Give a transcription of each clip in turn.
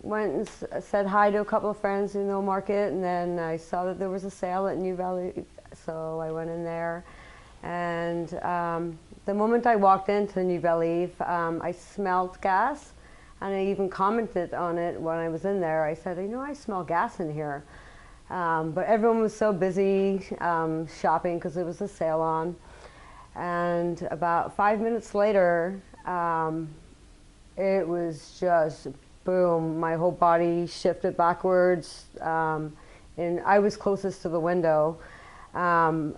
went and said hi to a couple of friends in the old market, and then I saw that there was a sale at New Valley, so I went in there. And the moment I walked into New Valley, I smelled gas, and I even commented on it when I was in there. I said, you know, I smell gas in here. But everyone was so busy shopping because there was a sale on. And about 5 minutes later, it was just boom, my whole body shifted backwards, and I was closest to the window. In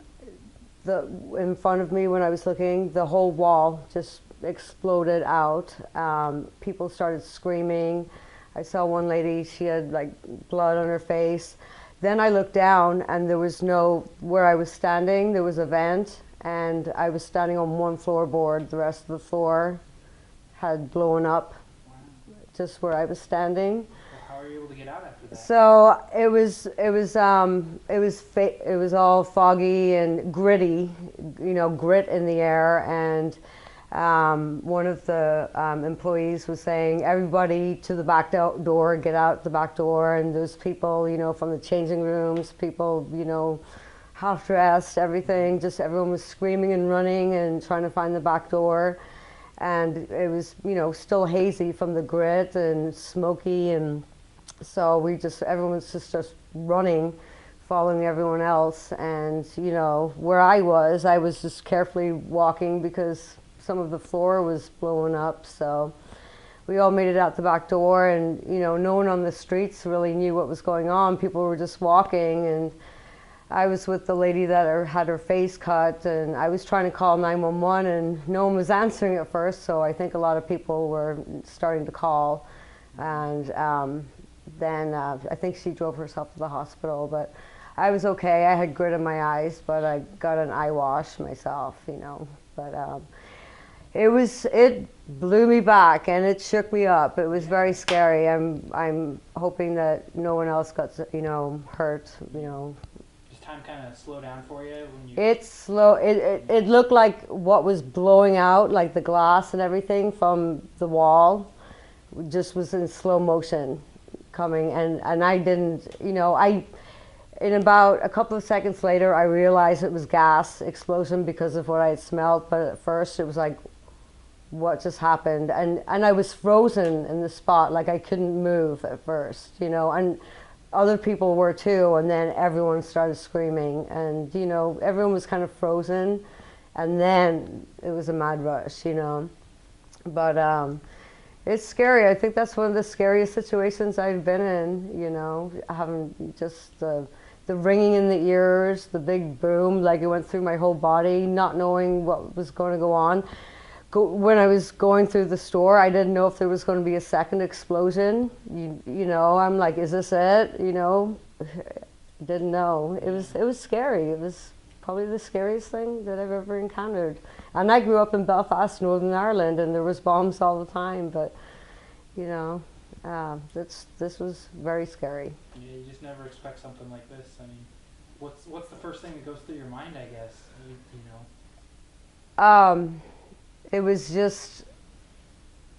front of me when I was looking, the whole wall just exploded out. People started screaming. I saw one lady, she had like blood on her face. Then I looked down, and there was where I was standing, there was a vent, and I was standing on one floorboard. The rest of the floor had blown up. Wow. Just where I was standing. Well, how were you able to get out after that? So it was all foggy and gritty, you know, grit in the air. And one of the employees was saying, everybody to the back door, get out the back door. And there's people, you know, from the changing rooms, people, you know, half dressed, everything, just everyone was screaming and running and trying to find the back door. And it was, you know, still hazy from the grit and smoky, and so everyone was just running, following everyone else. And, you know, where I was just carefully walking because some of the floor was blowing up. So we all made it out the back door, and, you know, no one on the streets really knew what was going on. People were just walking, and I was with the lady that had her face cut, and I was trying to call 911, and no one was answering at first, so I think a lot of people were starting to call. And then I think she drove herself to the hospital, but I was okay. I had grit in my eyes, but I got an eye wash myself, you know. But it blew me back, and it shook me up. It was very scary. I'm hoping that no one else got, you know, hurt, you know. Time kind of slow down for you when you... It looked like what was blowing out, like the glass and everything from the wall, just was in slow motion coming. And I didn't, you know, in about a couple of seconds later, I realized it was gas explosion because of what I had smelled. But at first it was like, what just happened? And I was frozen in the spot, like I couldn't move at first, you know. And other people were too, and then everyone started screaming, and, you know, everyone was kind of frozen, and then it was a mad rush, you know. But it's scary. I think that's one of the scariest situations I've been in, you know, having just the ringing in the ears, the big boom, like it went through my whole body, not knowing what was going to go on. When I was going through the store, I didn't know if there was going to be a second explosion. You know, I'm like, is this it? You know, didn't know. It was scary. It was probably the scariest thing that I've ever encountered. And I grew up in Belfast, Northern Ireland, and there was bombs all the time. But, you know, this was very scary. Yeah, you just never expect something like this. I mean, what's the first thing that goes through your mind, I guess? You know. It was just,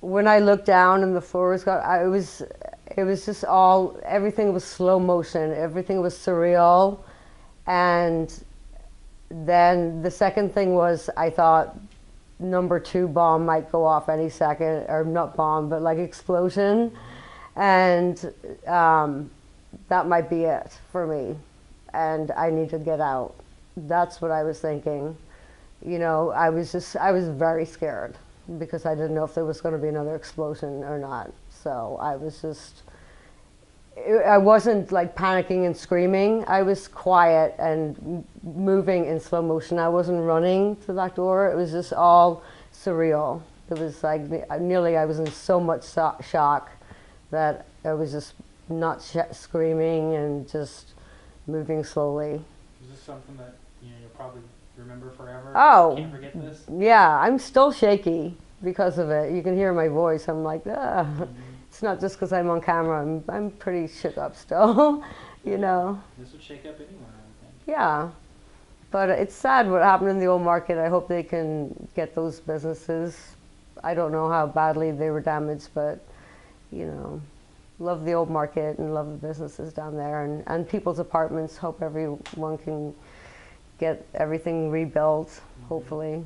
when I looked down and the floor was gone, it was just everything was slow motion, everything was surreal. And then the second thing was, I thought number 2 bomb might go off any second, or not bomb, but like explosion. And that might be it for me. And I need to get out. That's what I was thinking. You know, I was very scared because I didn't know if there was going to be another explosion or not. So I was just, I wasn't like panicking and screaming. I was quiet and moving in slow motion. I wasn't running to that door. It was just all surreal. It was like I was in so much shock that I was just not screaming and just moving slowly. Is this something that, you know, you'll probably remember forever? Oh, can't forget this? Yeah, I'm still shaky because of it. You can hear my voice. I'm like, ah. Mm-hmm. It's not just because I'm on camera. I'm pretty shook up still, you know. This would shake up anyone, I would think. Yeah, but it's sad what happened in the old market. I hope they can get those businesses. I don't know how badly they were damaged, but, you know. love the old market and love the businesses down there, and people's apartments. Hope everyone can get everything rebuilt, hopefully.